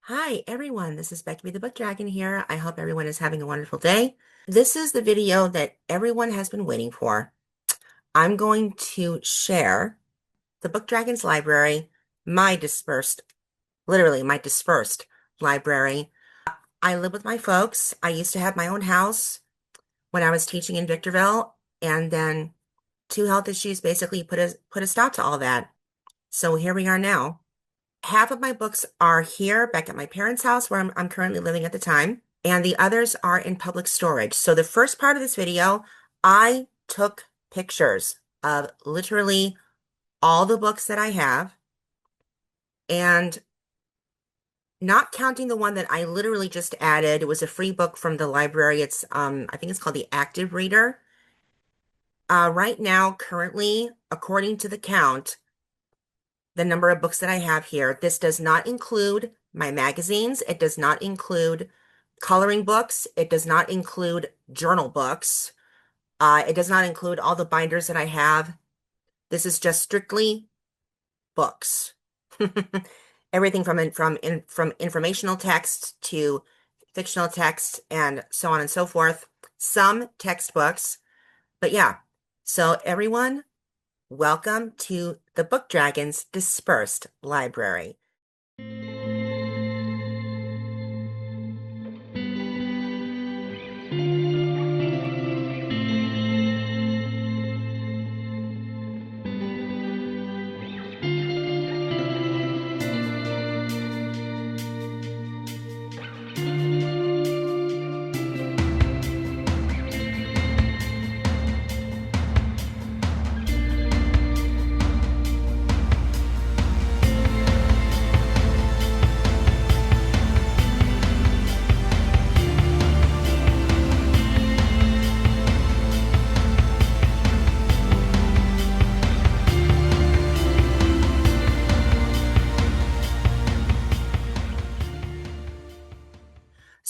Hi everyone, this is Becky the Book Dragon here. I hope everyone is having a wonderful day. This is the video that everyone has been waiting for. I'm going to share the Book Dragon's library, my dispersed, literally my dispersed library. I live with my folks. I used to have my own house when I was teaching in Victorville, and then two health issues basically put a stop to all that. So here we are now. Half of my books are here back at my parents' house where I'm currently living at the time, and the others are in public storage. So the first part of this video, I took pictures of literally all the books that I have, and not counting the one that I literally just added. It was a free book from the library. It's I think it's called the Active Reader. Right now, currently, according to the count, the number of books that I have here. This does not include my magazines. It does not include coloring books. It does not include journal books. It does not include all the binders that I have. This is just strictly books. Everything from informational text to fictional text and so on and so forth. Some textbooks. But yeah, so everyone, welcome to the Book Dragon's Dispersed Library.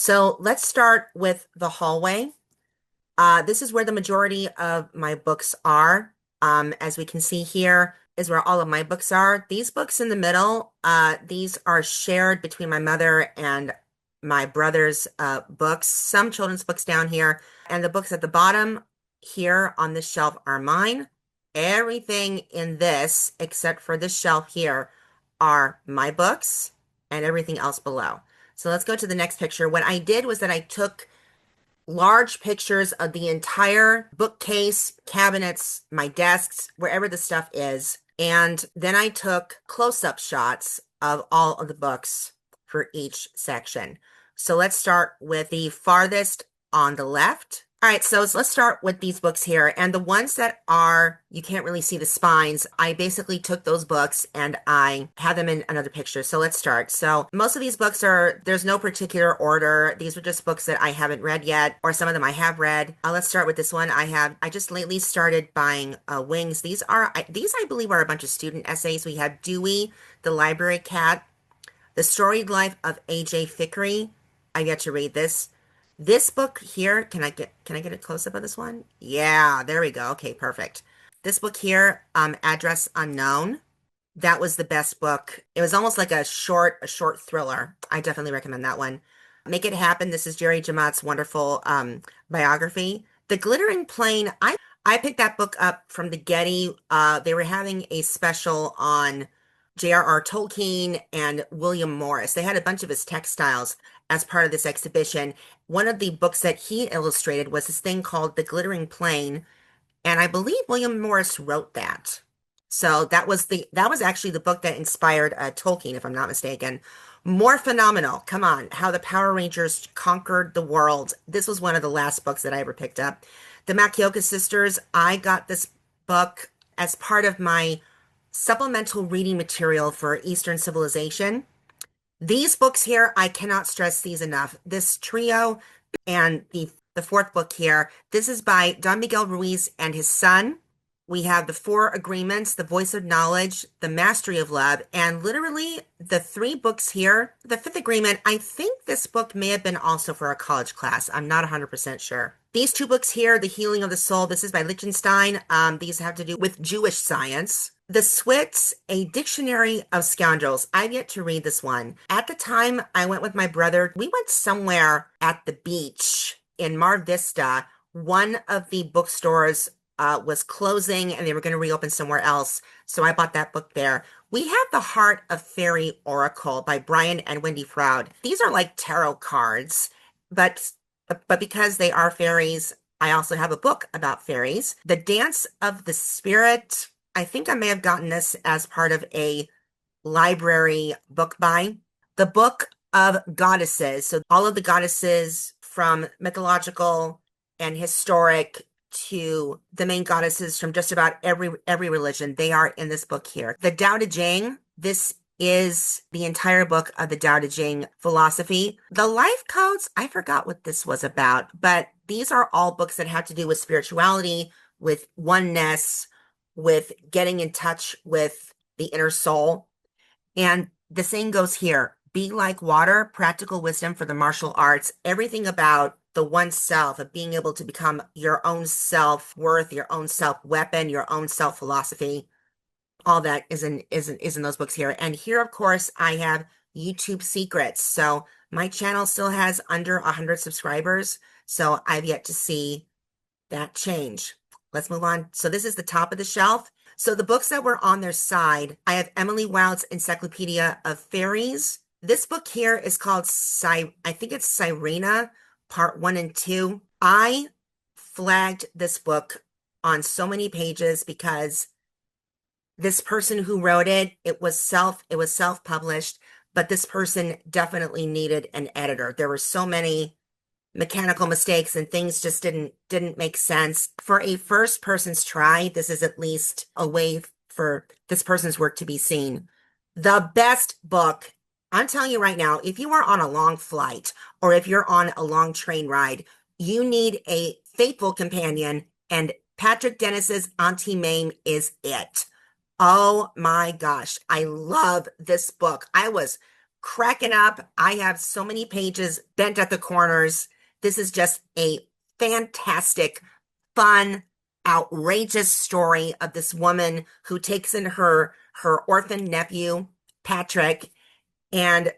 So let's start with the hallway. This is where the majority of my books are. As we can see here is where all of my books are. These books in the middle, these are shared between my mother and my brother's books. Some children's books down here, and the books at the bottom here on this shelf are mine. Everything in this, except for this shelf here, are my books, and everything else below. So let's go to the next picture. What I did was that I took large pictures of the entire bookcase, cabinets, my desks, wherever the stuff is. And then I took close-up shots of all of the books for each section. So let's start with the farthest on the left. All right, so let's start with these books here. And the ones that are, you can't really see the spines, I basically took those books and I had them in another picture. So let's start. So most of these books are, there's no particular order. These are just books that I haven't read yet, or some of them I have read. Let's start with this one. I just lately started buying Wings. These I believe are a bunch of student essays. We have Dewey, the Library Cat, The Storied Life of A.J. Fickery. I get to read this. This book here, can I get a close-up of this one? Yeah, there we go. Okay, perfect. This book here, Address Unknown. That was the best book. It was almost like a short thriller. I definitely recommend that one. Make It Happen. This is Jerry Jamott's wonderful biography. The Glittering Plane, I picked that book up from the Getty. They were having a special on J.R.R. Tolkien and William Morris. They had a bunch of his textiles as part of this exhibition. One of the books that he illustrated was this thing called The Glittering Plane, and I believe William Morris wrote that. So that was actually the book that inspired Tolkien, if I'm not mistaken. More phenomenal. Come on, How the Power Rangers Conquered the World. This was one of the last books that I ever picked up. The Makioka Sisters. I got this book as part of my supplemental reading material for Eastern Civilization. These books here, I cannot stress these enough. This trio and the fourth book here, this is by Don Miguel Ruiz and his son. We have the Four Agreements, The Voice of Knowledge, The Mastery of Love, and literally the three books here. The Fifth Agreement, I think this book may have been also for a college class. I'm not 100% sure. These two books here, The Healing of the Soul, this is by Lichtenstein. These have to do with Jewish science. The Swits, A Dictionary of Scoundrels. I've yet to read this one. At the time I went with my brother, we went somewhere at the beach in Mar Vista. One of the bookstores was closing and they were going to reopen somewhere else. So I bought that book there. We have The Heart of Fairy Oracle by Brian and Wendy Froud. These are like tarot cards, but because they are fairies, I also have a book about fairies. The Dance of the Spirit. I think I may have gotten this as part of a library book buy. The Book of Goddesses. So all of the goddesses from mythological and historic to the main goddesses from just about every religion, they are in this book here. The Tao Te Ching. This is the entire book of the Tao Te Ching philosophy. The Life Codes, I forgot what this was about, but these are all books that have to do with spirituality, with oneness, with getting in touch with the inner soul. And the same goes here. Be Like Water, Practical Wisdom for the Martial Arts. Everything about the oneself, of being able to become your own self-worth, your own self-weapon, your own self-philosophy. All that is in those books here. And here, of course, I have YouTube secrets. So my channel still has under 100 subscribers. So I've yet to see that change. Let's move on. So this is the top of the shelf. So the books that were on their side, I have Emily Wilde's Encyclopedia of Fairies. This book here is called, I think it's Sirena, Part 1 and 2. I flagged this book on so many pages because this person who wrote it, it was self-published, but this person definitely needed an editor. There were so many mechanical mistakes and things just didn't make sense. For a first person's try, this is at least a way for this person's work to be seen. The best book, I'm telling you right now, if you are on a long flight or if you're on a long train ride, you need a faithful companion, and Patrick Dennis's Auntie Mame is it. Oh my gosh, I love this book. I was cracking up. I have so many pages bent at the corners. This is just a fantastic, fun, outrageous story of this woman who takes in her orphan nephew, Patrick, and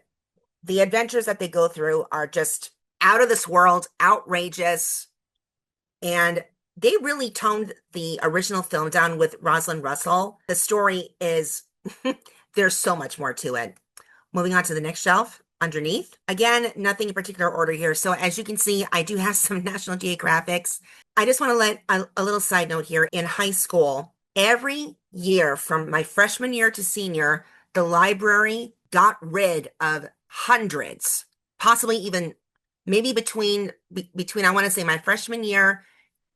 the adventures that they go through are just out of this world, outrageous, and they really toned the original film down with Rosalind Russell. The story is, there's so much more to it. Moving on to the next shelf. Underneath, again, nothing in particular order here. So as you can see, I do have some National Geographics. I just want to let a little side note here. In high school, every year from my freshman year to senior, the library got rid of hundreds, possibly even maybe between I want to say my freshman year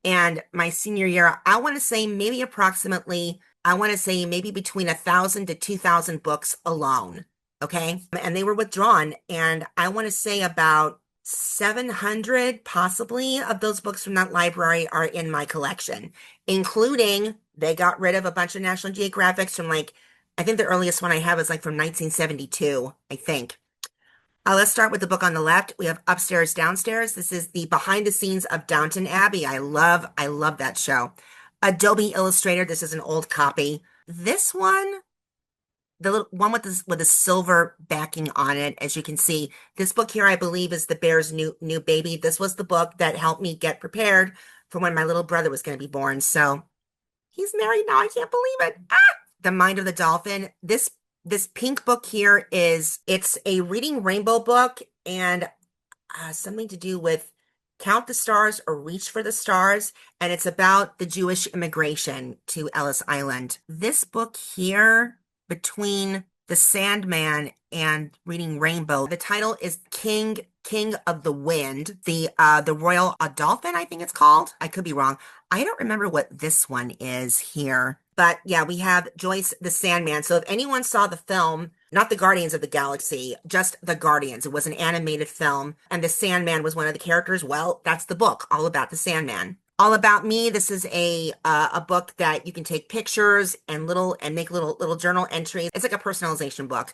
and my senior year, I want to say maybe approximately, I want to say maybe between 1,000 to 2,000 books alone. Okay. And they were withdrawn. And I want to say about 700 possibly of those books from that library are in my collection, including they got rid of a bunch of National Geographics from like, I think the earliest one I have is like from 1972, I think. Let's start with the book on the left. We have Upstairs, Downstairs. This is the behind the scenes of Downton Abbey. I love that show. Adobe Illustrator. This is an old copy. This one, the little one with the silver backing on it, as you can see. This book here, I believe, is The Bear's New Baby. This was the book that helped me get prepared for when my little brother was going to be born. So he's married now. I can't believe it. The Mind of the Dolphin. This pink book here it's a Reading Rainbow book, and something to do with Count the Stars or Reach for the Stars, and it's about the Jewish immigration to Ellis Island. This book here, between The Sandman and Reading Rainbow, the title is King of the Wind, the Royal Dolphin, I think it's called. I could be wrong. I don't remember what this one is here. But yeah, we have Joyce the Sandman. So if anyone saw the film, not the Guardians of the Galaxy, just the Guardians, it was an animated film, and the Sandman was one of the characters. Well, that's the book, all about the Sandman. All About Me. This is a book that you can take pictures and make little journal entries. It's like a personalization book.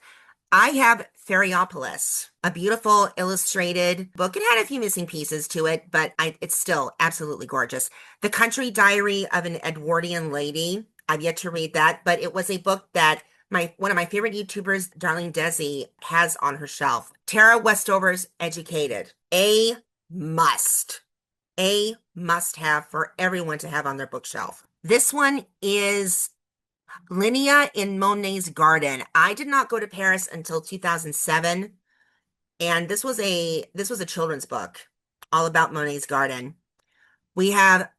I have Fairypolis, a beautiful illustrated book. It had a few missing pieces to it, but it's still absolutely gorgeous. The Country Diary of an Edwardian Lady. I've yet to read that, but it was a book that one of my favorite YouTubers, Darlene Desi, has on her shelf. Tara Westover's Educated. Must. A must have for everyone to have on their bookshelf. This one is Linnea in Monet's Garden. I did not go to Paris until 2007, and this was a children's book all about Monet's Garden. We have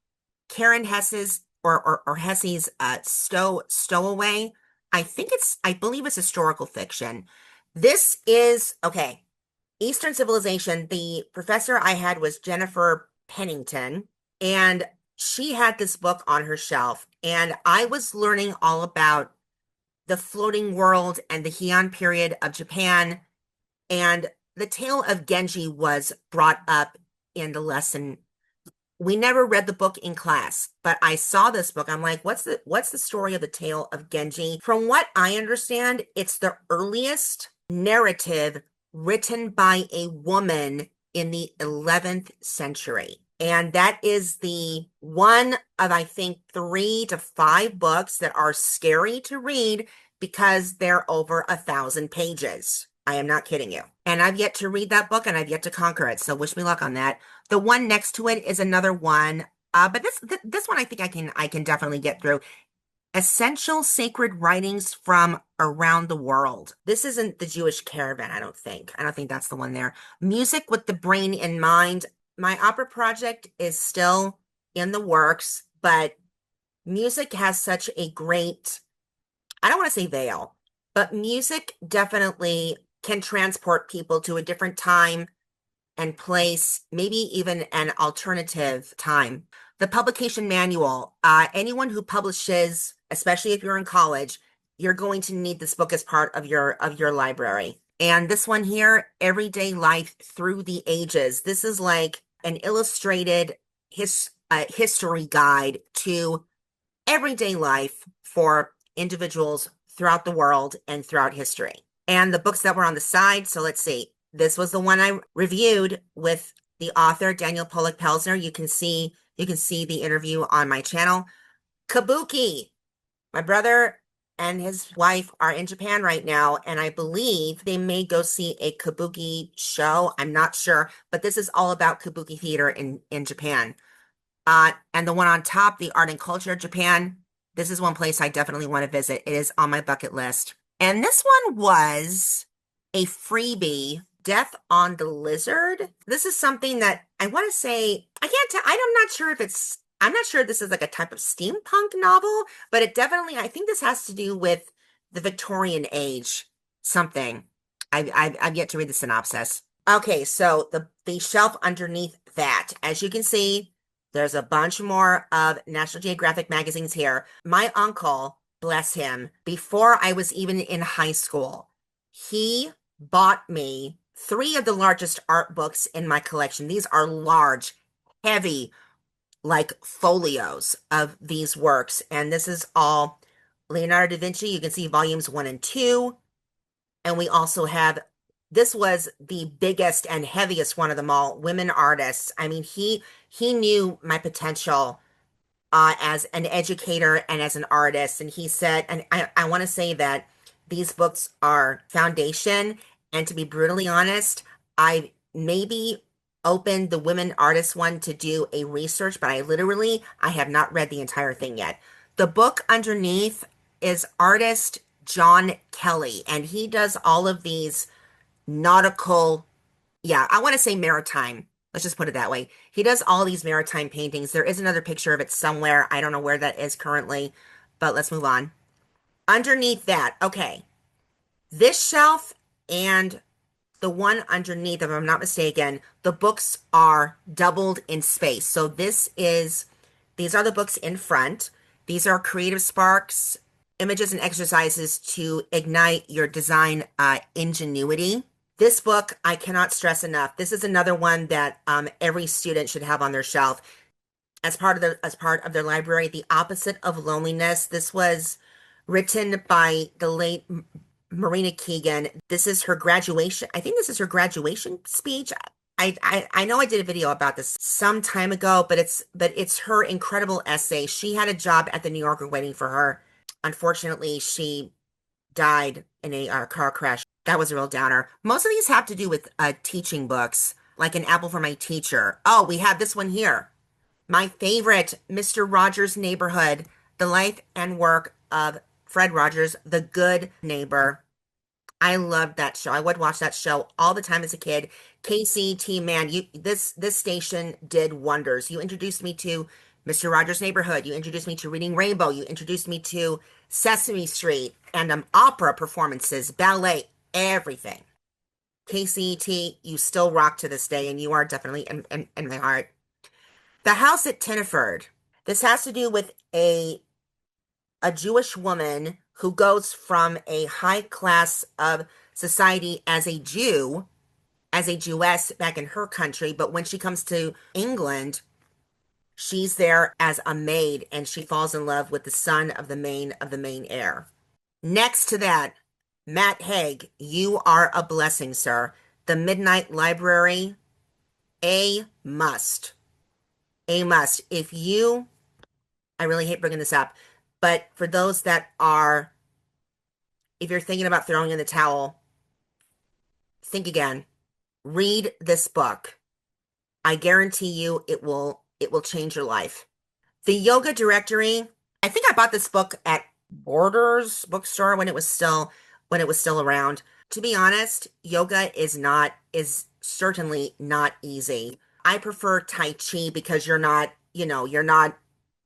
Karen Hess's or Hesse's Stowaway. I believe it's historical fiction. This is okay. Eastern Civilization. The professor I had was Jennifer Pennington, and she had this book on her shelf, and I was learning all about the floating world and the Heian period of Japan, and the tale of Genji was brought up in the lesson. We never read the book in class, but I saw this book. I'm like, what's the story of the tale of Genji? From what I understand, it's the earliest narrative written by a woman in the 11th century. And that is the one of, I think, 3 to 5 books that are scary to read because they're over 1,000 pages. I am not kidding you. And I've yet to read that book and I've yet to conquer it. So wish me luck on that. The one next to it is another one. But this one I think I can definitely get through. Essential Sacred Writings from Around the World. This isn't the Jewish Caravan, I don't think. I don't think that's the one there. Music with the Brain in Mind. My opera project is still in the works, but music has such a great, I don't want to say veil, but music definitely can transport people to a different time and place, maybe even an alternative time. The publication manual, anyone who publishes, especially if you're in college, you're going to need this book as part of your library. And this one here, Everyday Life Through the Ages. This is like an illustrated history guide to everyday life for individuals throughout the world and throughout history. And the books that were on the side, so let's see. This was the one I reviewed with the author, Daniel Pollock-Pelsner. You can see the interview on my channel. Kabuki. My brother and his wife are in Japan right now, and I believe they may go see a Kabuki show. I'm not sure, but this is all about Kabuki theater in Japan. And the one on top, the Art and Culture of Japan. This is one place I definitely want to visit. It is on my bucket list. And this one was a freebie, Death on the Lizard. This is something that I want to say, I can't tell, I'm not sure if this is like a type of steampunk novel, but it definitely, I think this has to do with the Victorian age, something. I've yet to read the synopsis. Okay, so the shelf underneath that, as you can see, there's a bunch more of National Geographic magazines here. My uncle, bless him, before I was even in high school, he bought me 3 of the largest art books in my collection. These are large, heavy, like folios of these works. And this is all Leonardo da Vinci. You can see volumes 1 and 2. And we also have, this was the biggest and heaviest one of them all, women artists. I mean, he knew my potential as an educator and as an artist. And he said, and I want to say that these books are foundation. And to be brutally honest, I maybe opened the women artists one to do a research, but I have not read the entire thing yet. The book underneath is artist John Kelly, and he does all of these nautical, yeah, I want to say maritime. Let's just put it that way. He does all these maritime paintings. There is another picture of it somewhere. I don't know where that is currently, but let's move on. Underneath that, okay, this shelf and the one underneath, if I'm not mistaken, the books are doubled in space. So these are the books in front. These are creative sparks, images and exercises to ignite your design ingenuity. This book, I cannot stress enough. This is another one that every student should have on their shelf as part of their library. The Opposite of Loneliness. This was written by the late Marina Keegan. This is her graduation. I think this is her graduation speech. I know I did a video about this some time ago, but it's her incredible essay. She had a job at the New Yorker waiting for her. Unfortunately, she died in a car crash. That was a real downer. Most of these have to do with teaching books, like An Apple for My Teacher. Oh, we have this one here. My favorite, Mr. Rogers' Neighborhood, the life and work of Fred Rogers, the good neighbor. I loved that show. I would watch that show all the time as a kid. KCT, man, this station did wonders. You introduced me to Mr. Rogers' Neighborhood. You introduced me to Reading Rainbow. You introduced me to Sesame Street and opera performances, ballet, everything. KCT, you still rock to this day, and you are definitely in my heart. The House at Tinneford. This has to do with a Jewish woman who goes from a high class of society as a Jew, as a Jewess back in her country, but when she comes to England, she's there as a maid and she falls in love with the son of the main heir. Next to that, Matt Haig, you are a blessing, sir. The Midnight Library, a must. A must. I really hate bringing this up, but for those that are, if you're thinking about throwing in the towel, think again. Read this book. I guarantee you it will change your life. The Yoga Directory. I think I bought this book at Borders bookstore when it was still around. To be honest, yoga is certainly not easy. I prefer Tai Chi because you're not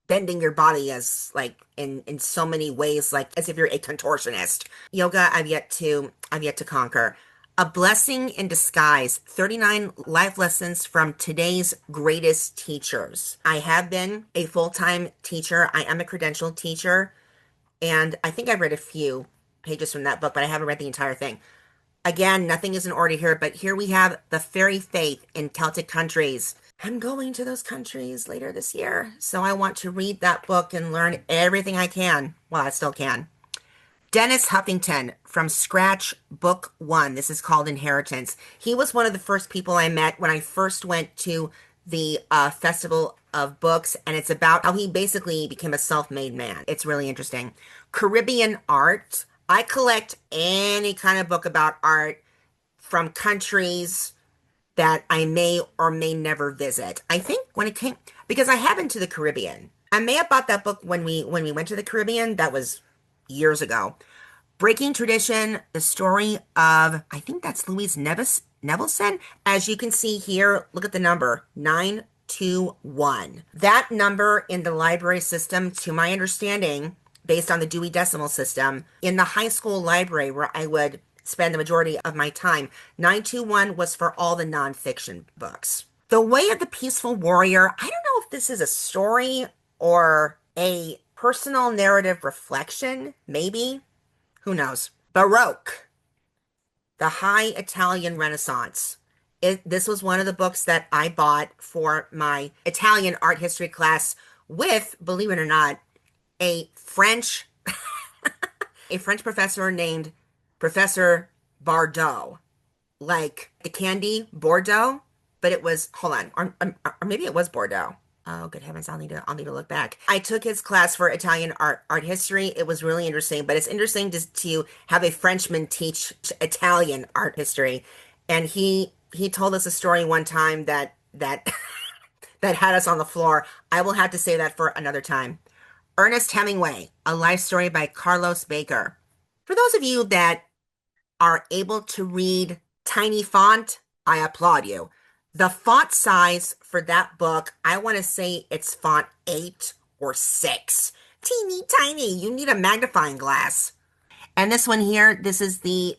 bending your body as like in so many ways, like as if you're a contortionist. Yoga, I've yet to conquer. A Blessing in Disguise, 39 life lessons from today's greatest teachers. I have been a full-time teacher. I am a credentialed teacher, and I think I've read a few pages from that book, but I haven't read the entire thing. Again, nothing is in order here, but here we have The Fairy Faith in Celtic Countries. I'm going to those countries later this year, so I want to read that book and learn everything I can. Well, I still can. Dennis Huffington, From Scratch, Book One. This is called Inheritance. He was one of the first people I met when I first went to the Festival of Books, and it's about how he basically became a self-made man. It's really interesting. Caribbean Art. I collect any kind of book about art from countries that I may or may never visit. I think when it came, because I have been to the Caribbean. I may have bought that book when we went to the Caribbean. That was years ago. Breaking Tradition, the story of, I think that's Louise Nevelson. As you can see here, look at the number, 921. That number in the library system, to my understanding, based on the Dewey Decimal System, in the high school library where I would spend the majority of my time, 921 was for all the nonfiction books. The Way of the Peaceful Warrior, I don't know if this is a story or a personal narrative reflection, maybe. Who knows? Baroque, the High Italian Renaissance. This was one of the books that I bought for my Italian art history class with, believe it or not, a French a French professor named Professor Bardot, like the candy Bordeaux, but it was, hold on, or maybe it was Bordeaux. Oh, good heavens, I'll need to look back. I took his class for Italian art history. It was really interesting, but it's interesting to have a Frenchman teach Italian art history. And he told us a story one time that that had us on the floor. I will have to say that for another time. Ernest Hemingway, A Life Story by Carlos Baker. For those of you that are able to read tiny font, I applaud you. The font size for that book, I want to say it's font 8 or 6. Teeny tiny. You need a magnifying glass. And this one here, this is the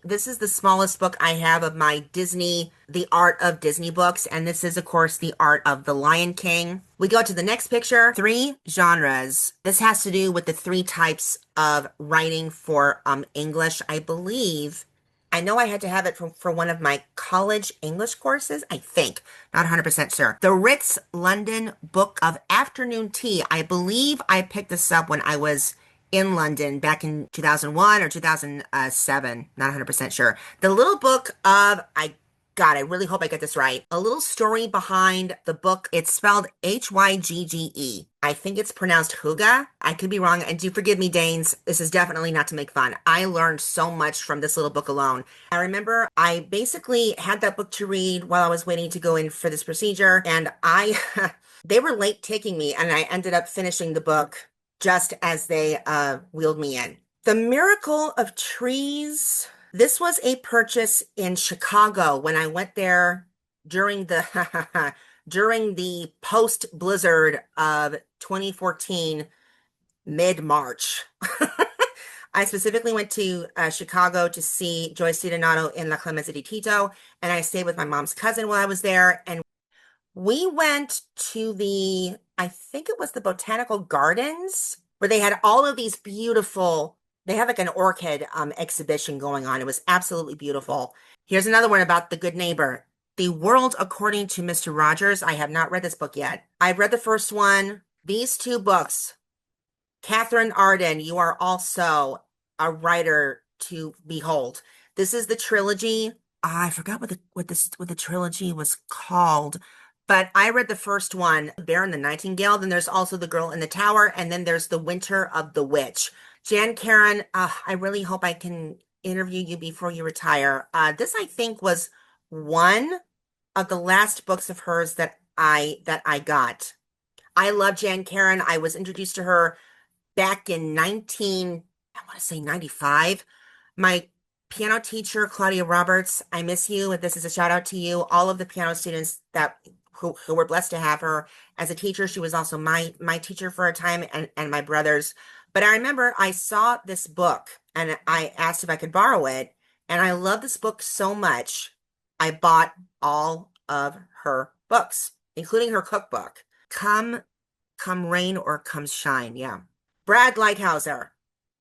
smallest book I have of my Disney, The Art of Disney books, and this is of course The Art of the Lion King. We go to the next picture, 3 genres. This has to do with the 3 types of writing for English, I believe. I know I had to have it for one of my college English courses, I think. Not 100% sure. The Ritz London Book of Afternoon Tea. I believe I picked this up when I was in London back in 2001 or 2007. Not 100% sure. The Little Book of, I God, I really hope I get this right. A little story behind the book. It's spelled Hygge. I think it's pronounced Huga. I could be wrong, and do forgive me, Danes. This is definitely not to make fun. I learned so much from this little book alone. I remember I basically had that book to read while I was waiting to go in for this procedure, and they were late taking me, and I ended up finishing the book just as they wheeled me in. The Miracle of Trees. This was a purchase in Chicago when I went there during the during the post blizzard of 2014, mid-March. I specifically went to Chicago to see Joyce DiDonato in La Clemenza di Tito, and I stayed with my mom's cousin while I was there. And we went to I think it was the Botanical Gardens, where they had all of these beautiful, they had like an orchid exhibition going on. It was absolutely beautiful. Here's another one about The Good Neighbor. The World According to Mr. Rogers. I have not read this book yet. I've read the first one. These two books, Catherine Arden, you are also a writer to behold. This is the trilogy. I forgot what the trilogy was called, but I read the first one, Bear and the Nightingale. Then there's also The Girl in the Tower, and then there's The Winter of the Witch. Jan Karen, I really hope I can interview you before you retire. This I think was one of the last books of hers that I got. I love Jan Karen. I was introduced to her back in I want to say 95. My piano teacher, Claudia Roberts, I miss you. This is a shout out to you. All of the piano students who were blessed to have her as a teacher. She was also my teacher for a time, and my brother's. But I remember I saw this book and I asked if I could borrow it. And I love this book so much. I bought all of her books, including her cookbook. Come rain or come shine. Yeah. Brad Lighthouser.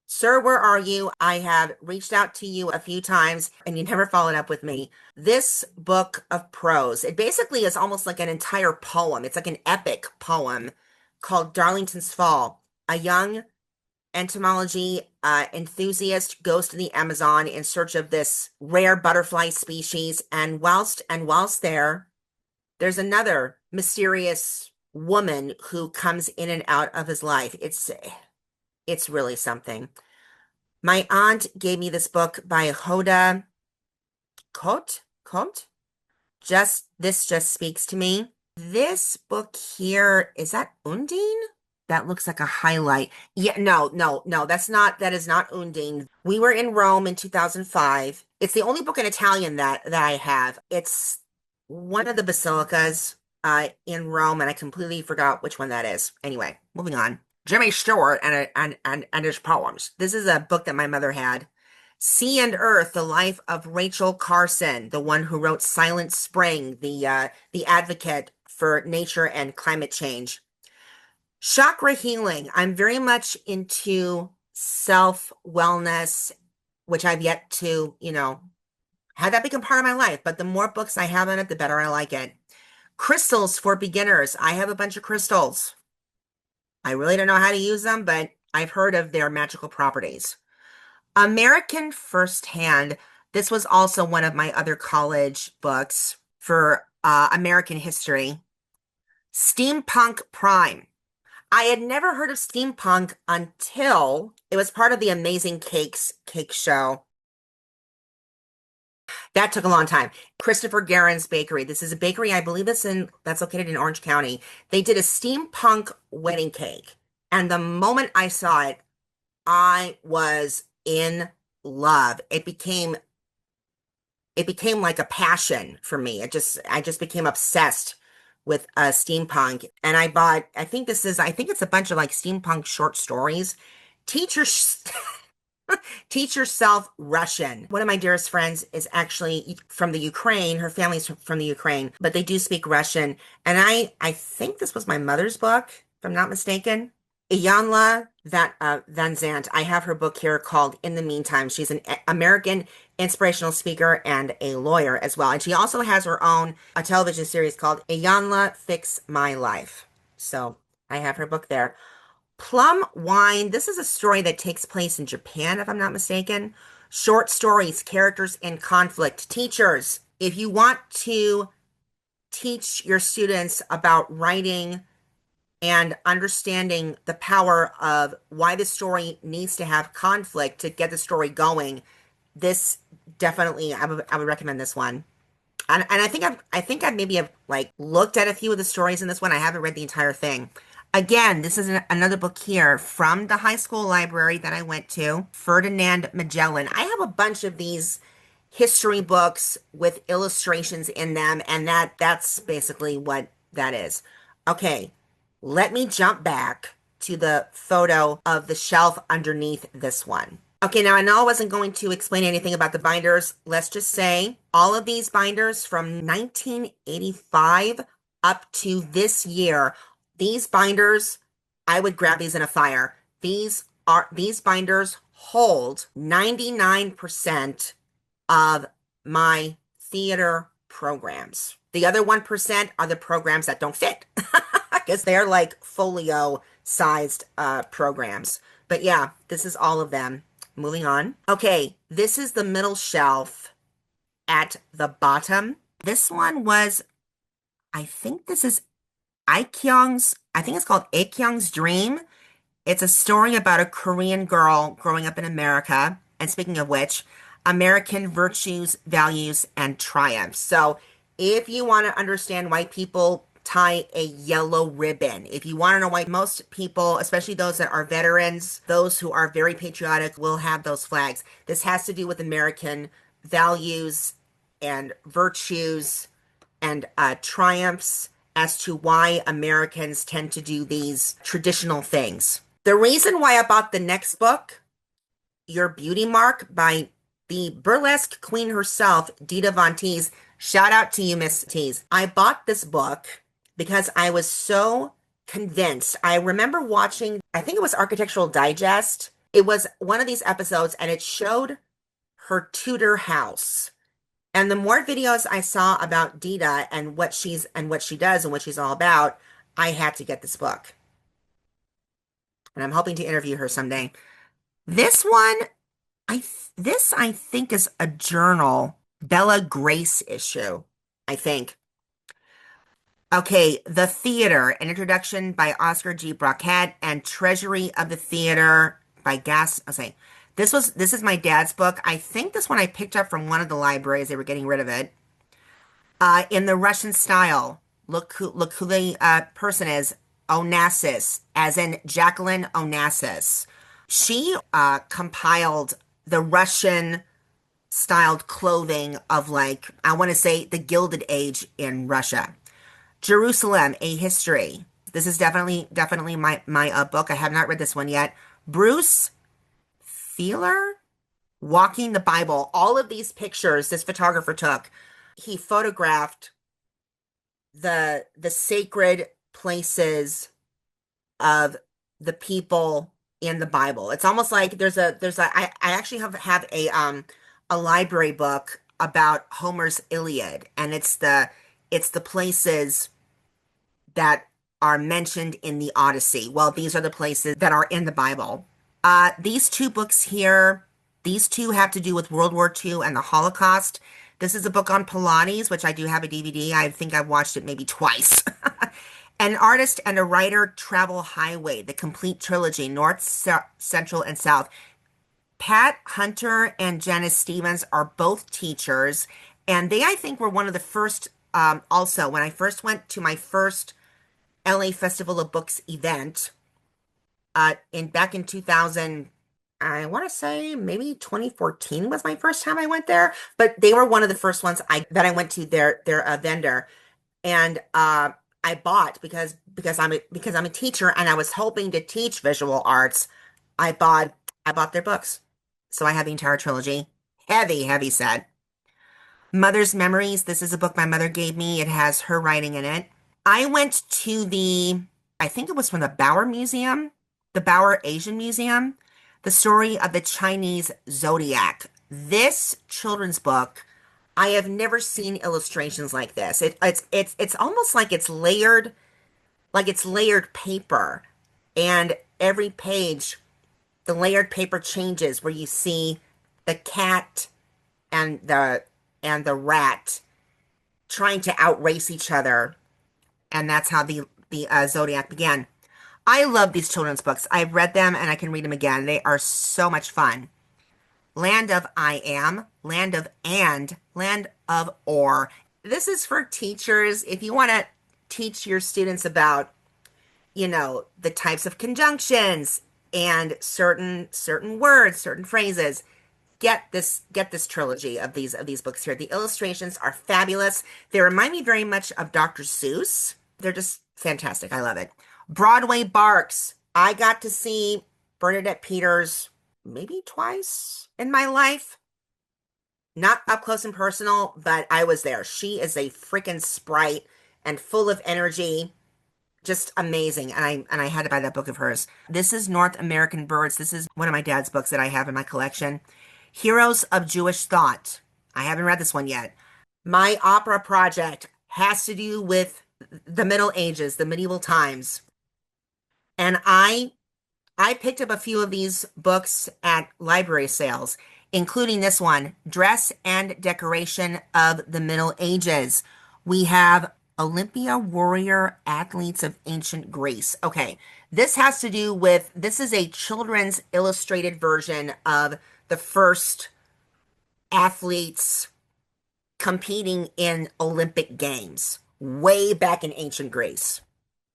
Sir, where are you? I have reached out to you a few times and you never followed up with me. This book of prose, it basically is almost like an entire poem. It's like an epic poem called Darlington's Fall. A young entomology enthusiast goes to the Amazon in search of this rare butterfly species, and whilst there's another mysterious woman who comes in and out of his life. It's really something. My aunt gave me this book by Hoda Kotb. This just speaks to me. This book here, is that Undine? That looks like a highlight. Yeah, no, that is not Undine. We were in Rome in 2005. It's the only book in Italian that I have. It's one of the basilicas in Rome, and I completely forgot which one that is. Anyway, moving on. Jimmy Stewart and his poems. This is a book that my mother had. Sea and Earth: The Life of Rachel Carson, the one who wrote Silent Spring, the advocate for nature and climate change. Chakra healing. I'm very much into self-wellness, which I've yet to, have that become part of my life. But the more books I have on it, the better I like it. Crystals for beginners. I have a bunch of crystals. I really don't know how to use them, but I've heard of their magical properties. American Firsthand. This was also one of my other college books for American history. Steampunk Prime. I had never heard of steampunk until it was part of the Amazing Cakes cake show. That took a long time. Christopher Guerin's Bakery. This is a bakery, I believe that's located in Orange County. They did a steampunk wedding cake. And the moment I saw it, I was in love. It became like a passion for me. I just became obsessed with steampunk. And I think it's a bunch of like steampunk short stories. Teachers Teach Yourself Russian. One of my dearest friends is actually from the Ukraine. Her family's from the Ukraine, but they do speak Russian. And I think this was my mother's book, if I'm not mistaken. Iyanla Van Zandt. I have her book here called In the Meantime. She's an American inspirational speaker and a lawyer as well. And she also has her own a television series called Iyanla Fix My Life. So I have her book there. Plum Wine. This is a story that takes place in Japan, if I'm not mistaken. Short stories, characters in conflict. Teachers, If you want to teach your students about writing and understanding the power of why the story needs to have conflict to get the story going, this definitely I would recommend this one. And I think I've maybe have like looked at a few of the stories in this one. I haven't read the entire thing. Again, this is another book here from the high school library that I went to, Ferdinand Magellan. I have a bunch of these history books with illustrations in them, and that's basically what that is. Okay, let me jump back to the photo of the shelf underneath this one. Okay, now I know I wasn't going to explain anything about the binders. Let's just say all of these binders from 1985 up to this year, these binders, I would grab these in a fire. These binders hold 99% of my theater programs. The other 1% are the programs that don't fit because they're like folio sized programs. But yeah, this is all of them. Moving on. Okay, this is the middle shelf at the bottom. This one was, I think this is I think it's called Aekyung's Dream. It's a story about a Korean girl growing up in America. And speaking of which, American virtues, values, and triumphs. So if you want to understand why people tie a yellow ribbon, if you want to know why most people, especially those that are veterans, those who are very patriotic, will have those flags. This has to do with American values and virtues and triumphs as to why Americans tend to do these traditional things. The reason why I bought the next book, Your Beauty Mark by the burlesque queen herself, Dita Von Teese. Shout out to you, Miss Teese. I bought this book because I was so convinced. I remember watching, I think it was Architectural Digest. It was one of these episodes and it showed her Tudor house. And the more videos I saw about Dita and what she does and what she's all about, I had to get this book. And I'm hoping to interview her someday. This one, I think is a journal, Bella Grace issue, I think. Okay, The Theater, an introduction by Oscar G. Brockett, and Treasury of the Theater by Gas. Okay, this is my dad's book. I think this one I picked up from one of the libraries. They were getting rid of it. In the Russian style, look who the person is, Onassis, as in Jacqueline Onassis. She compiled the Russian styled clothing of, like, I want to say the Gilded Age in Russia. Jerusalem, A History. This is definitely my book. I have not read this one yet. Bruce Feiler, Walking the Bible. All of these pictures this photographer took. He photographed the sacred places of the people in the Bible. It's almost like I actually have a library book about Homer's Iliad, and it's the places that are mentioned in the Odyssey. Well, these are the places that are in the Bible. These two books here, these two have to do with World War II and the Holocaust. This is a book on Pilates, which I do have a DVD. I think I've watched it maybe twice. An Artist and a Writer Travel Highway, the complete trilogy, North, Central, and South. Pat Hunter and Janice Stevens are both teachers, and they, I think, were one of the first, also, when I first went to my first LA Festival of Books event, back in 2000, I want to say maybe 2014 was my first time I went there, but they were one of the first ones that I went to their vendor. And I bought because I'm a teacher and I was hoping to teach visual arts. I bought their books. So I have the entire trilogy. Heavy set. Mother's Memories. This is a book my mother gave me. It has her writing in it. I went to I think it was from the Bauer Museum, the Bauer Asian Museum, the story of the Chinese zodiac. This children's book, I have never seen illustrations like this. It's almost like it's layered paper, and every page, the layered paper changes where you see the cat and the rat trying to outrace each other, and that's how the Zodiac began. I love these children's books. I've read them and I can read them again. They are so much fun. Land of I Am, Land of And, Land of Or. This is for teachers. If you want to teach your students about, the types of conjunctions and certain words, certain phrases, get this trilogy of these books here. The illustrations are fabulous. They remind me very much of Dr. Seuss. They're just fantastic. I love it. Broadway Barks. I got to see Bernadette Peters maybe twice in my life. Not up close and personal, but I was there. She is a freaking sprite and full of energy. Just amazing. And I had to buy that book of hers. This is North American Birds. This is one of my dad's books that I have in my collection. Heroes of Jewish Thought. I haven't read this one yet. My opera project has to do with the Middle Ages, the medieval times. And I picked up a few of these books at library sales, including this one, Dress and Decoration of the Middle Ages. We have Olympia Warrior Athletes of Ancient Greece. Okay, this is a children's illustrated version of the first athletes competing in Olympic Games way back in ancient Greece.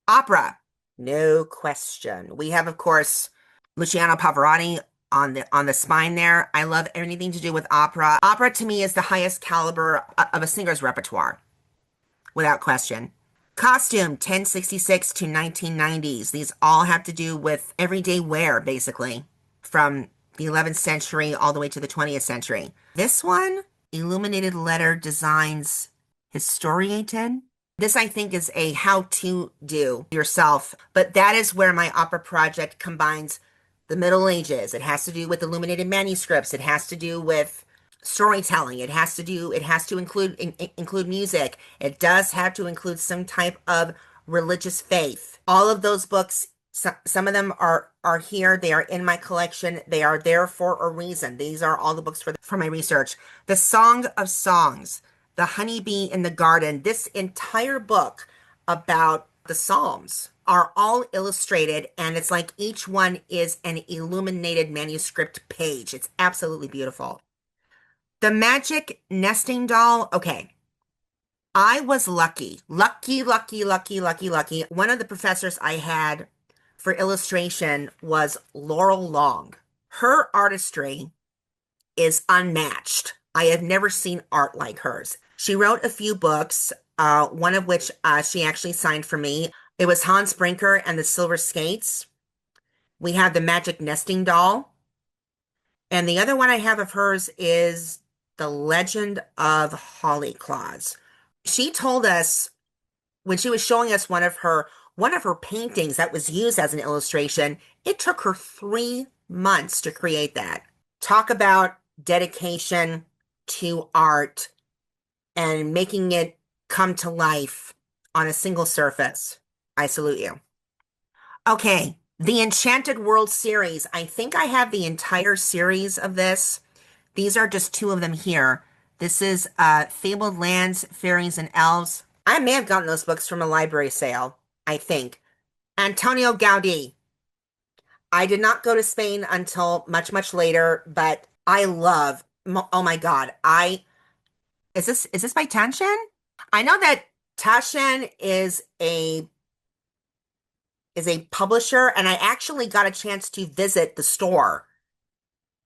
Opera, no question. We have, of course, Luciano Pavarotti on the spine there. I love anything to do with opera. Opera to me is the highest caliber of a singer's repertoire, without question. Costume, 1066 to 1990s. These all have to do with everyday wear, basically, from the 11th century all the way to the 20th century. This one, Illuminated Letter Designs Historiated. This, I think, is a how-to do yourself, but that is where my opera project combines the Middle Ages. It has to do with illuminated manuscripts. It has to do with storytelling. It has to include music. It does have to include some type of religious faith. All of those books, some of them are here. They are in my collection. They are there for a reason. These are all the books for my research. The Song of Songs, The Honeybee in the Garden. This entire book about the Psalms are all illustrated, and it's like each one is an illuminated manuscript page. It's absolutely beautiful. The Magic Nesting Doll. Okay. I was lucky. Lucky, lucky, lucky, lucky, lucky. One of the professors I had for illustration was Laurel Long. Her artistry is unmatched. I have never seen art like hers. She wrote a few books, one of which she actually signed for me. It was Hans Brinker and the Silver Skates. We have the Magic Nesting Doll. And the other one I have of hers is The Legend of Holly Claus. She told us when she was showing us one of her paintings that was used as an illustration, it took her 3 months to create that. Talk about dedication to art and making it come to life on a single surface. I salute you. Okay, the Enchanted World series. I think I have the entire series of this. These are just two of them here. This is Fabled Lands, Fairies, and Elves. I may have gotten those books from a library sale, I think. Antonio Gaudí. I did not go to Spain until much, much later, but I love, oh my God, is this by Tanshan? I know that Tanshan is a publisher, and I actually got a chance to visit the store.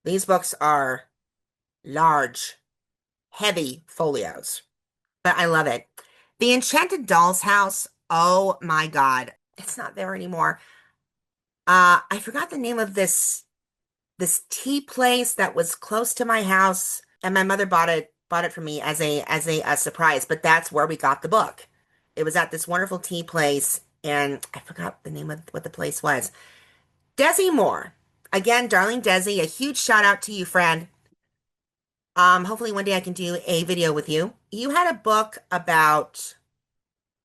These books are large, heavy folios, but I love it. The Enchanted Doll's House. Oh my God. It's not there anymore. I forgot the name of this tea place that was close to my house, and my mother bought it for me as a surprise, but that's where we got the book. It was at this wonderful tea place, and I forgot the name of what the place was. Desi Moore. Again, darling Desi, a huge shout out to you, friend. Hopefully one day I can do a video with you. You had a book about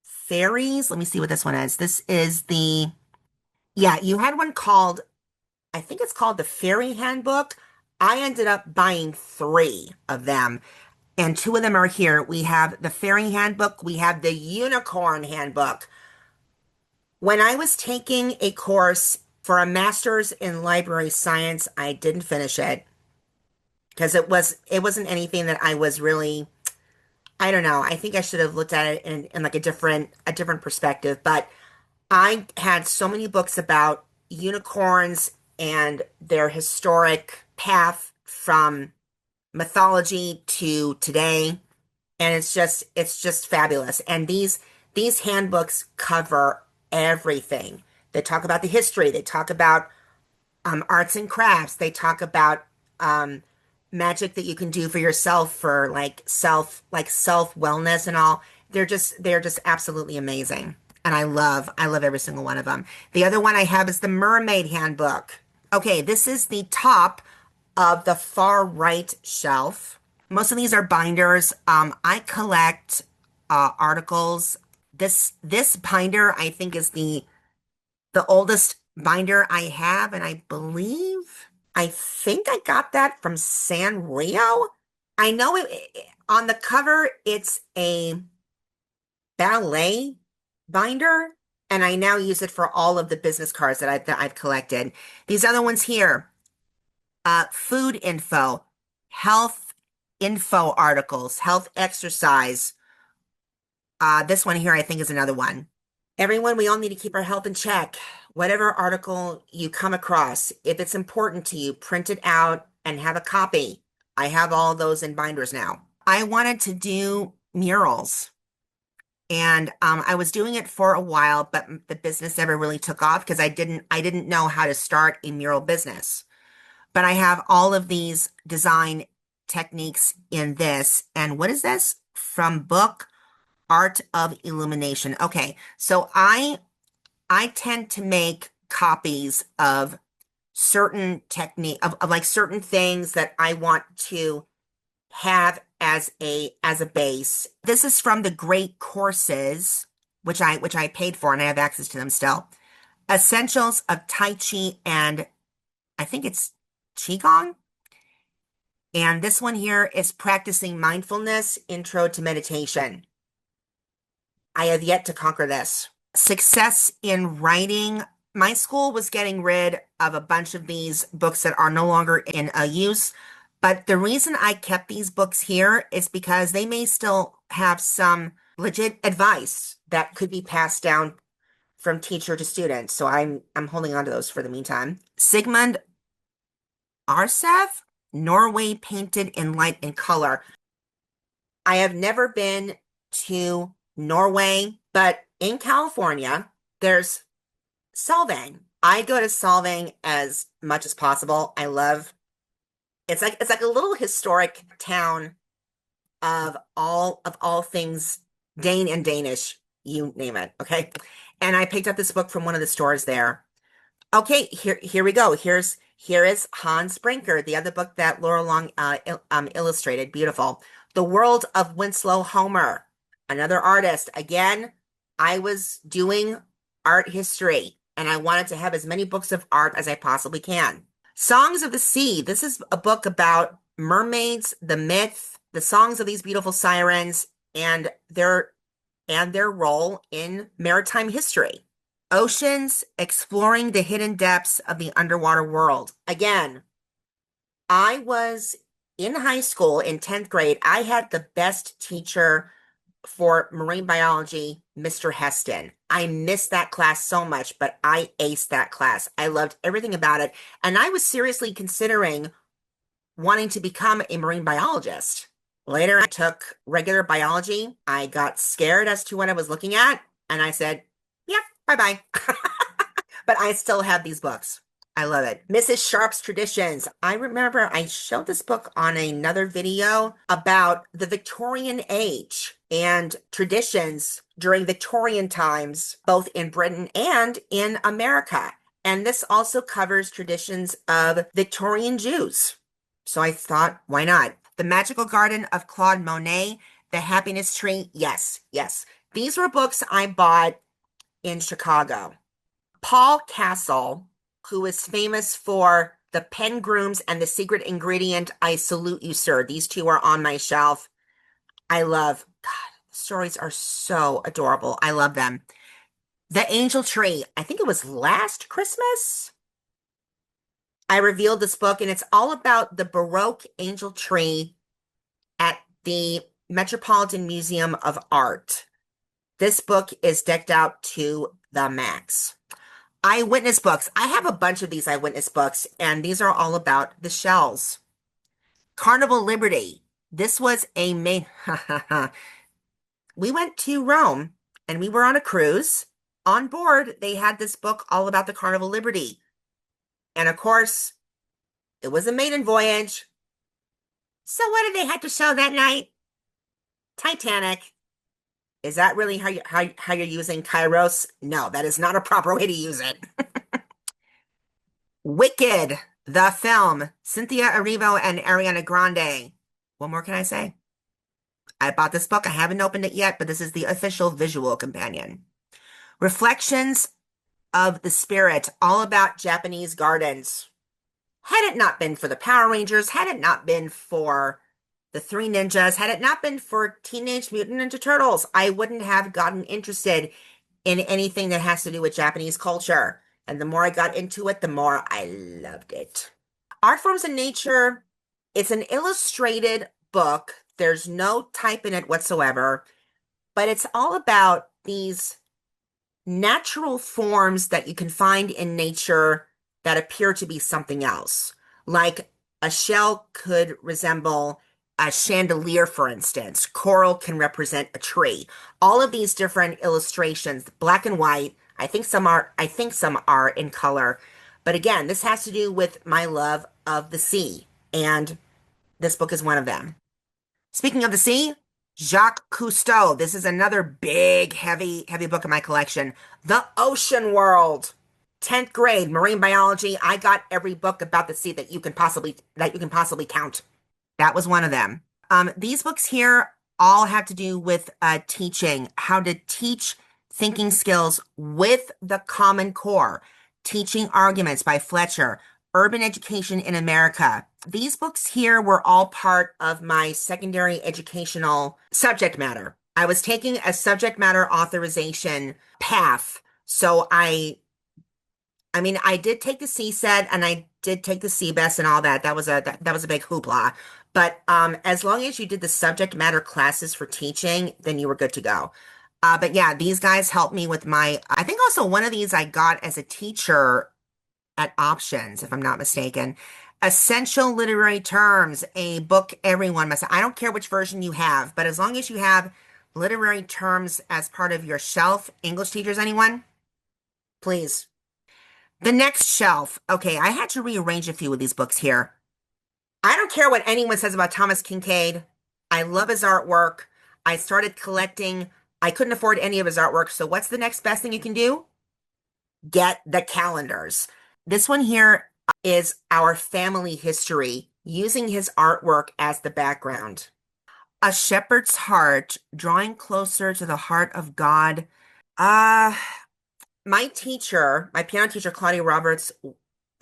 fairies. Let me see what this one is. Yeah, you had one called, I think it's called the Fairy Handbook. I ended up buying 3 of them. And two of them are here. We have the Fairy Handbook. We have the Unicorn Handbook. When I was taking a course for a master's in library science, I didn't finish it because it wasn't anything that I was really, I don't know. I think I should have looked at it in like a different perspective. But I had so many books about unicorns and their historic path from mythology to today, and it's just fabulous. And these handbooks cover everything. They talk about the history, they talk about arts and crafts, they talk about um, magic that you can do for yourself for self wellness and all. They're just absolutely amazing. And I love every single one of them. The other one I have is the Mermaid Handbook. Okay, this is the top of the far right shelf. Most of these are binders. I collect articles. This binder I think is the oldest binder I have, and I think I got that from Sanrio. I know on the cover it's a ballet binder, and I now use it for all of the business cards that I've collected. These other ones here, food info, health info articles, health exercise. This one here I think is another one. Everyone, we all need to keep our health in check. Whatever article you come across, if it's important to you, print it out and have a copy. I have all those in binders now. I wanted to do murals, and I was doing it for a while, but the business never really took off because I didn't know how to start a mural business. But I have all of these design techniques in this. And what is this? From book Art of Illumination. Okay, so I tend to make copies of certain technique of like certain things that I want to have as a base. This is from the great courses, which I paid for and I have access to them still. Essentials of Tai Chi and I think it's Qigong. And this one here is practicing mindfulness, intro to meditation. I have yet to conquer this. Success in writing. My school was getting rid of a bunch of these books that are no longer in use. But the reason I kept these books here is because they may still have some legit advice that could be passed down from teacher to student. So I'm holding on to those for the meantime. Sigmund Arsev, Norway Painted in Light and Color. I have never been to Norway, but in California, there's Solvang. I go to Solvang as much as possible. It's like a little historic town of all things Dane and Danish, you name it, okay? And I picked up this book from one of the stores there. Okay, here we go. Here is Hans Brinker, the other book that Laura Long illustrated. Beautiful. The World of Winslow Homer, another artist. Again, I was doing art history, and I wanted to have as many books of art as I possibly can. Songs of the Sea. This is a book about mermaids, the myth, the songs of these beautiful sirens, and their role in maritime history. Oceans, exploring the hidden depths of the underwater world. Again, I was in high school in 10th grade. I had the best teacher for marine biology, Mr. Heston. I missed that class so much, but I aced that class. I loved everything about it. And I was seriously considering wanting to become a marine biologist. Later, I took regular biology. I got scared as to what I was looking at, and I said, yeah, bye-bye. But I still have these books. I love it. Mrs. Sharp's Traditions. I remember I showed this book on another video about the Victorian age and traditions during Victorian times, both in Britain and in America. And this also covers traditions of Victorian Jews. So I thought, why not? The Magical Garden of Claude Monet, The Happiness Tree. Yes, yes. These were books I bought in Chicago. Paul Castle, who is famous for The Pen Grooms and The Secret Ingredient, I Salute You, Sir. These two are on my shelf. I love, God, stories are so adorable. I love them. The Angel Tree. I think it was last Christmas. I revealed this book, and it's all about the Baroque angel tree at the Metropolitan Museum of Art. This book is decked out to the max. Eyewitness books. I have a bunch of these eyewitness books, and these are all about the shells. Carnival Liberty. This was a main. We went to Rome and we were on a cruise. On board, they had this book all about the Carnival Liberty. And of course, it was a maiden voyage. So what did they have to show that night? Titanic. Is that really how you're using Kairos? No, that is not a proper way to use it. Wicked, the film. Cynthia Erivo and Ariana Grande. What more can I say? I bought this book. I haven't opened it yet, but this is the official visual companion. Reflections of the Spirit, all about Japanese gardens. Had it not been for the Power Rangers, had it not been for the Three Ninjas, had it not been for Teenage Mutant Ninja Turtles, I wouldn't have gotten interested in anything that has to do with Japanese culture. And the more I got into it, the more I loved it. Art Forms in Nature, it's an illustrated book. There's no type in it whatsoever, but it's all about these natural forms that you can find in nature that appear to be something else. Like a shell could resemble a chandelier, for instance. Coral can represent a tree. All of these different illustrations, black and white. I think some are in color. But again, this has to do with my love of the sea, and this book is one of them. Speaking of the sea, Jacques Cousteau. This is another big, heavy book in my collection. The Ocean World. 10th grade marine biology. I got every book about the sea that you can possibly count. That was one of them. These books here all have to do with teaching, how to teach thinking skills with the Common Core. Teaching Arguments by Fletcher. Urban Education in America. These books here were all part of my secondary educational subject matter. I was taking a subject matter authorization path. So I mean, I did take the CSET and I did take the CBEST and all that. That was a big hoopla. But as long as you did the subject matter classes for teaching, then you were good to go. But yeah, these guys helped me with I think also one of these I got as a teacher at Options, if I'm not mistaken. Essential Literary Terms, a book everyone must. I don't care which version you have, but as long as you have literary terms as part of your shelf, English teachers, anyone? Please. The Next Shelf. Okay, I had to rearrange a few of these books here. I don't care what anyone says about Thomas Kinkade. I love his artwork. I started collecting. I couldn't afford any of his artwork, so what's the next best thing you can do? Get the calendars. This one here is our family history using his artwork as the background. A Shepherd's Heart, drawing closer to the heart of God. Uh, my piano teacher, Claudia Roberts,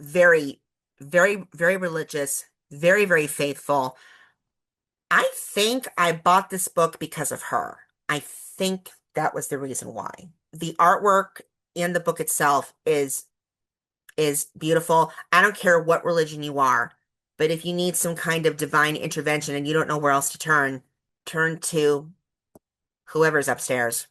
very, very religious, very faithful. I think I bought this book because of her. I think that was the reason why. The artwork in the book itself is beautiful. I don't care what religion you are, but if you need some kind of divine intervention and you don't know where else to turn to whoever's upstairs.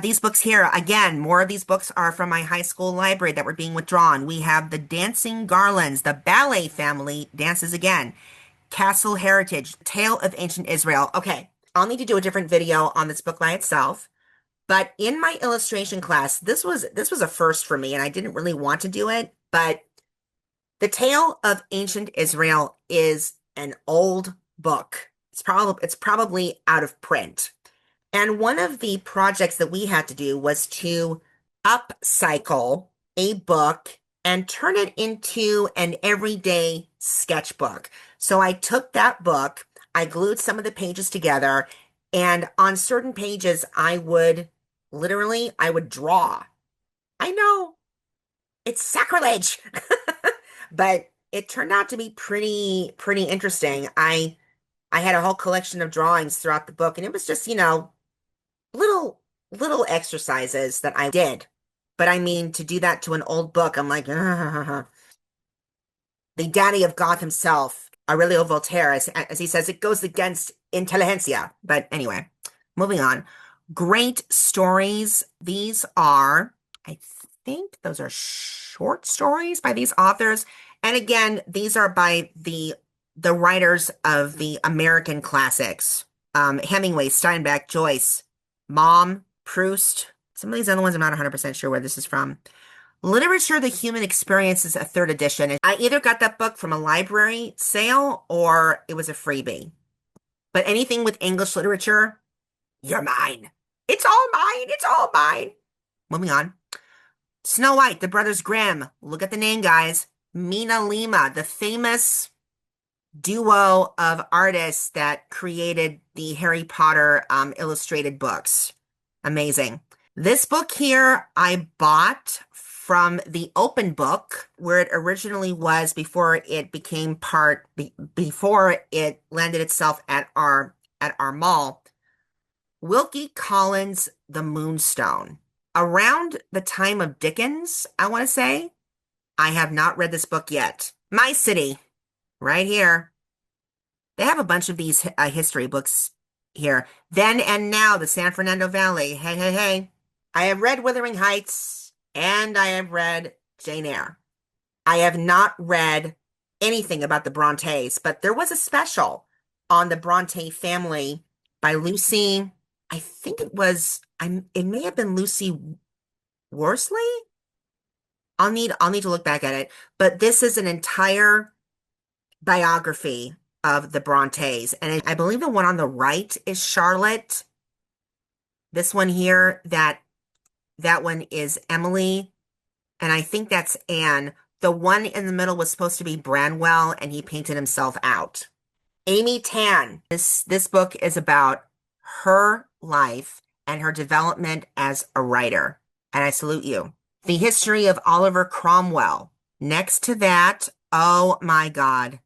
These books here, again, more of these books are from my high school library that were being withdrawn. We have The Dancing Garlands, The Ballet Family Dances Again, Castle Heritage, Tale of Ancient Israel. Okay, I'll need to do a different video on this book by itself. But in my illustration class, this was a first for me, and I didn't really want to do it. But The Tale of Ancient Israel is an old book. It's probably out of print. And one of the projects that we had to do was to upcycle a book and turn it into an everyday sketchbook. So I took that book, I glued some of the pages together, and on certain pages, I would draw. I know it's sacrilege, but it turned out to be pretty interesting. I had a whole collection of drawings throughout the book, and it was just, little little exercises that I did. But I mean, to do that to an old book, I'm like, the daddy of goth himself, Aurelio Voltaire, as he says, it goes against intelligentsia. But anyway, moving on. Great stories. These are, I think those are short stories by these authors. And again, these are by the writers of the American classics. Hemingway, Steinbeck, Joyce, Mom, Proust. Some of these other ones I'm not 100% sure where this is from. Literature, the Human Experience is a third edition. I either got that book from a library sale or it was a freebie. But anything with English literature, you're mine. It's all mine. It's all mine. Moving on. Snow White, the Brothers Grimm. Look at the name, guys. Mina Lima, the famous duo of artists that created the Harry Potter illustrated books. Amazing. This book here I bought from the open book where it originally was before it became before it landed itself at our mall. Wilkie Collins' The Moonstone. Around the time of Dickens, I want to say. I have not read this book yet. My City, right here. They have a bunch of these history books here. Then and Now, the San Fernando Valley. Hey, hey, hey. I have read Wuthering Heights and I have read Jane Eyre. I have not read anything about the Brontes, but there was a special on the Bronte family by Lucy. I think it may have been Lucy Worsley. I'll need to look back at it, but this is an entire biography of the Brontes, and I believe the one on the right is Charlotte. This one here, that one is Emily, and I think that's Anne. The one in the middle was supposed to be Branwell, and he painted himself out. Amy Tan. This book is about her life and her development as a writer, and I salute you. The History of Oliver Cromwell. Next to that, oh my God,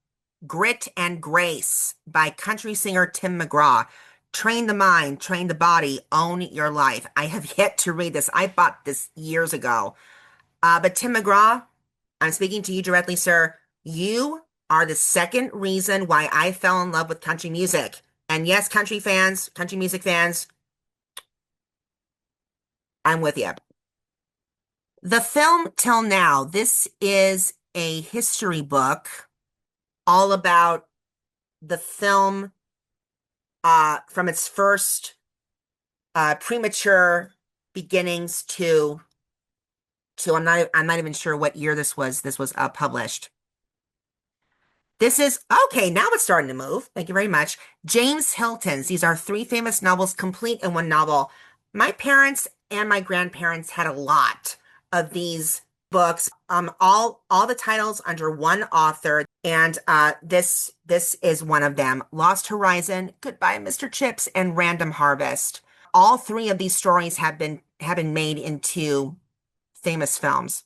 Grit and Grace by country singer Tim McGraw. Train the mind, train the body, own your life. I have yet to read this. I bought this years ago. But Tim McGraw, I'm speaking to you directly, sir. You are the second reason why I fell in love with country music. And yes, country music fans, I'm with you. The Film Till Now. This is a history book all about the film from its first premature beginnings to I'm not even sure what year this was published. This is okay, now it's starting to move. Thank you very much. James Hilton's. These are 3 famous novels complete in one novel. My parents and my grandparents had a lot of these books, all the titles under one author, and this is one of them. Lost Horizon, Goodbye Mr. Chips, and Random Harvest. All 3 of these stories have been made into famous films.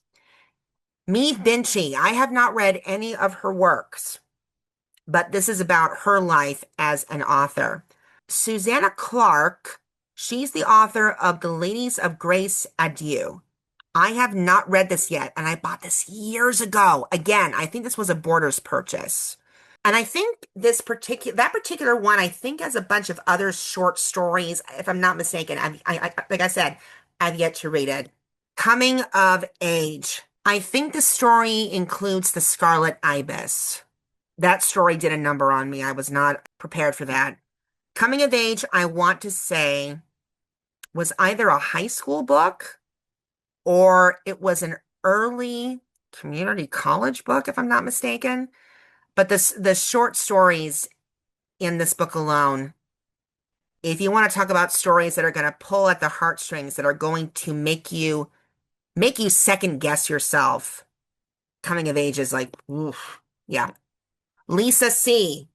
Maeve Binchy, I have not read any of her works, but this is about her life as an author. Susanna Clark, she's the author of The Ladies of Grace Adieu. I have not read this yet, and I bought this years ago. Again, I think this was a Borders purchase. And I think that particular one, I think has a bunch of other short stories, if I'm not mistaken. Like I said, I've yet to read it. Coming of Age. I think the story includes the Scarlet Ibis. That story did a number on me. I was not prepared for that. Coming of Age, I want to say, was either a high school book or it was an early community college book, if I'm not mistaken. But the short stories in this book alone, if you want to talk about stories that are going to pull at the heartstrings, that are going to make you second guess yourself, Coming of Age is like, oof, yeah. Lisa C.,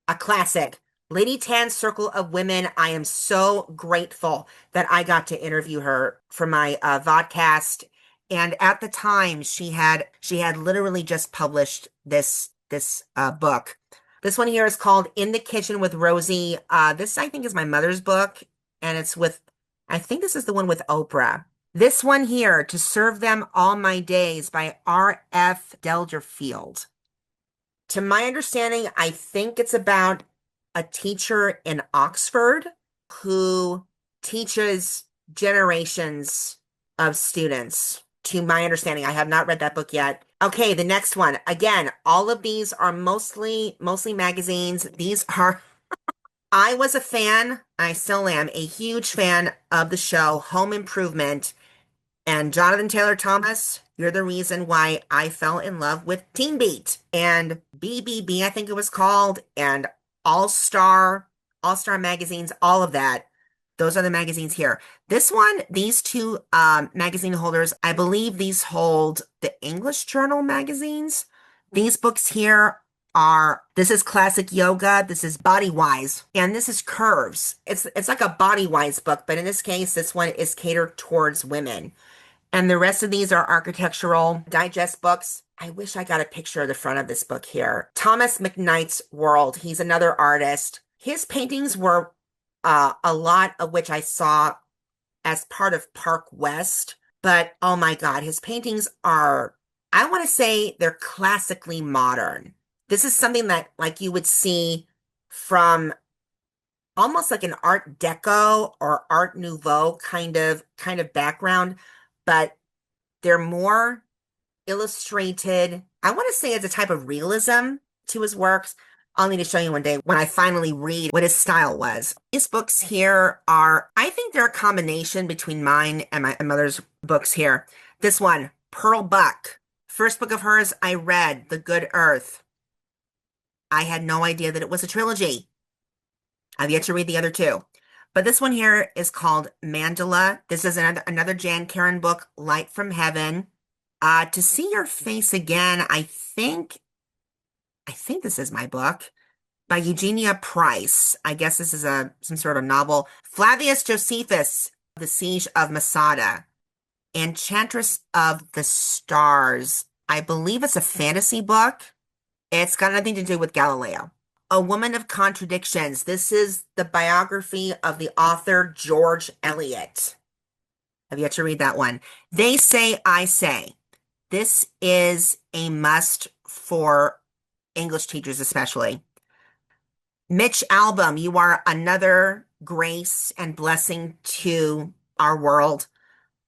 a classic. Lady Tan's Circle of Women. I am so grateful that I got to interview her for my vodcast. And at the time, she had literally just published this book. This one here is called In the Kitchen with Rosie. This I think is my mother's book, and it's with, I think this is the one with Oprah. This one here, To Serve Them All My Days by R.F. Delderfield. To my understanding, I think it's about a teacher in Oxford who teaches generations of students. To my understanding, I have not read that book yet. Okay, the next one. Again, all of these are mostly magazines. These are I was a fan, I still am a huge fan of the show Home Improvement. And Jonathan Taylor Thomas, you're the reason why I fell in love with Teen Beat and BBB, I think it was called, and All Star, All Star magazines, all of that. Those are the magazines here. This one, these two magazine holders, I believe these hold the English Journal magazines. These books here are, this is Classic Yoga, this is Body Wise, and this is Curves. It's like a Body Wise book, but in this case, this one is catered towards women. And the rest of these are architectural digest books. I wish I got a picture of the front of this book here. Thomas McKnight's World. He's another artist. His paintings were a lot of which I saw as part of Park West. But oh my God, his paintings are, I want to say they're classically modern. This is something that like you would see from almost like an Art Deco or Art Nouveau kind of background, but they're more illustrated. I want to say it's a type of realism to his works. I'll need to show you one day when I finally read what his style was. These books here are, I think they're a combination between mine and my mother's books here. This one, Pearl Buck. First book of hers I read, The Good Earth. I had no idea that it was a trilogy. I've yet to read the other two. But this one here is called Mandala. This is another Jan Karen book, Light from Heaven. To See Your Face Again, I think this is my book by Eugenia Price. I guess this is some sort of novel. Flavius Josephus, The Siege of Masada. Enchantress of the Stars. I believe it's a fantasy book. It's got nothing to do with Galileo. A Woman of Contradictions. This is the biography of the author George Eliot. I've yet to read that one. They Say, I Say. This is a must for English teachers especially. Mitch Albom, you are another grace and blessing to our world.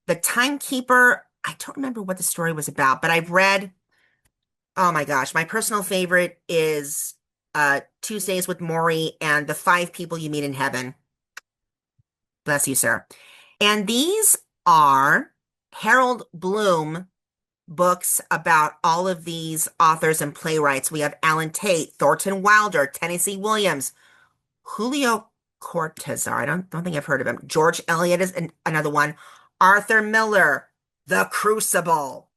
The Timekeeper, I don't remember what the story was about, but I've read, oh my gosh, my personal favorite is Tuesdays with Maury and The Five People You Meet in Heaven. Bless you, sir. And these are Harold Bloom books about all of these authors and playwrights. We have Alan Tate, Thornton Wilder, Tennessee Williams, Julio Cortázar. I don't think I've heard of him. George Eliot is another one. Arthur Miller, The Crucible,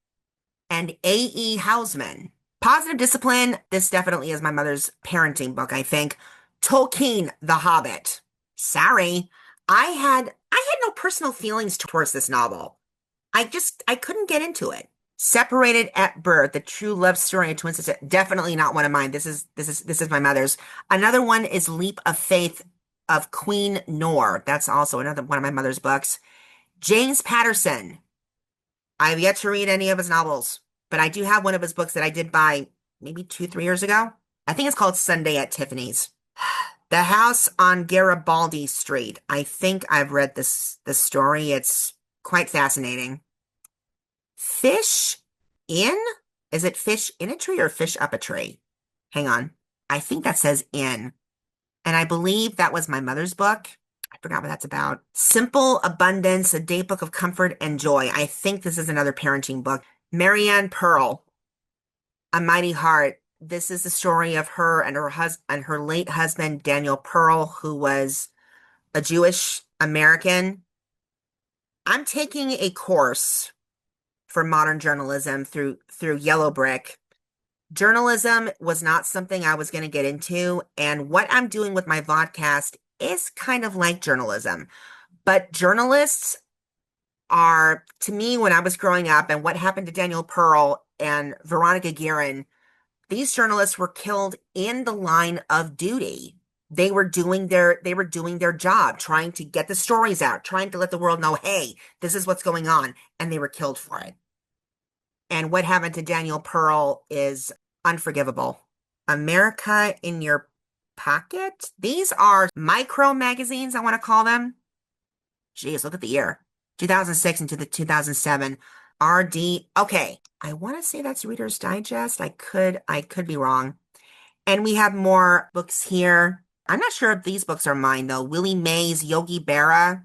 and A.E. Housman. Positive Discipline. This definitely is my mother's parenting book, I think. Tolkien, The Hobbit. Sorry, I had no personal feelings towards this novel. I couldn't get into it. Separated at Birth, the true love story of twin sisters. Definitely not one of mine. This is my mother's. Another one is Leap of Faith of Queen Nor. That's also another one of my mother's books. James Patterson. I've yet to read any of his novels, but I do have one of his books that I did buy maybe 2, 3 years ago. I think it's called Sunday at Tiffany's. The House on Garibaldi Street. I think I've read this story. It's quite fascinating. Fish in? Is it fish in a tree or fish up a tree? Hang on. I think that says in. And I believe that was my mother's book. I forgot what that's about. Simple Abundance, a day book of comfort and joy. I think this is another parenting book. Marianne Pearl, A Mighty Heart. This is the story of her and her late husband, Daniel Pearl, who was a Jewish American. I'm taking a course for modern journalism through Yellow Brick. Journalism was not something I was going to get into, and what I'm doing with my vodcast is kind of like journalism. But journalists are, to me, when I was growing up, and what happened to Daniel Pearl and Veronica Guerin, These journalists were killed in the line of duty. They were doing their job, trying to get the stories out, trying to let the world know, hey, this is what's going on, and they were killed for it. And what happened to Daniel Pearl is unforgivable. America in Your Pocket. These are micro magazines, I want to call them. Geez, look at the year. 2006 into the 2007. RD. Okay. I want to say that's Reader's Digest. I could be wrong. And we have more books here. I'm not sure if these books are mine though. Willie Mays, Yogi Berra,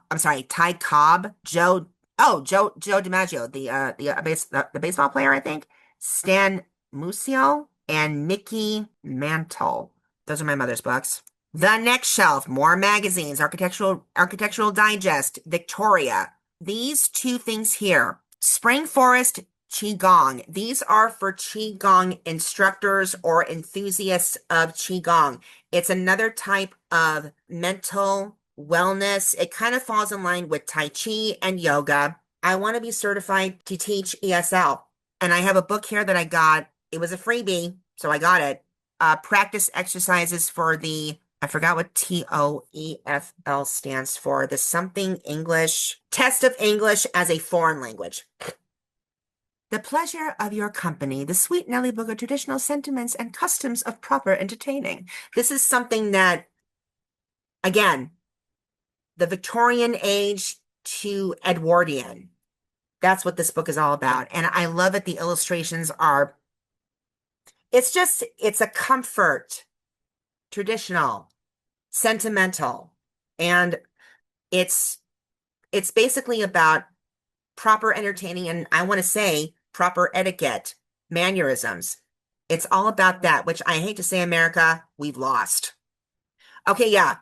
I'm sorry, Ty Cobb, Joe DiMaggio, the baseball player, I think. Stan Musial and Mickey Mantle. Those are my mother's books. The Next Shelf, more magazines, Architectural Digest, Victoria. These two things here, Spring Forest Qigong. These are for Qigong instructors or enthusiasts of Qigong. It's another type of mental wellness. It kind of falls in line with Tai Chi and yoga. I want to be certified to teach ESL. And I have a book here that I got. It was a freebie, so I got it. Practice exercises for I forgot what TOEFL stands for. The something English, test of English as a foreign language. The pleasure of your company, the sweet Nelly book of traditional sentiments and customs of proper entertaining. This is something that, again, the Victorian age to Edwardian. That's what this book is all about. And I love it. The illustrations are, it's a comfort, traditional, sentimental, and it's basically about proper entertaining, and I want to say proper etiquette, mannerisms. It's all about that, which I hate to say, America, we've lost. Okay, yeah.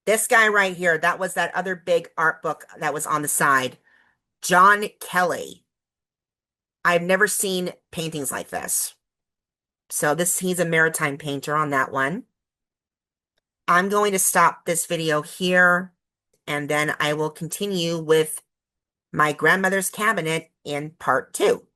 This guy right here, that was that other big art book that was on the side. John Kelly. I've never seen paintings like this. So he's a maritime painter on that one. I'm going to stop this video here, and then I will continue with my grandmother's cabinet in part 2.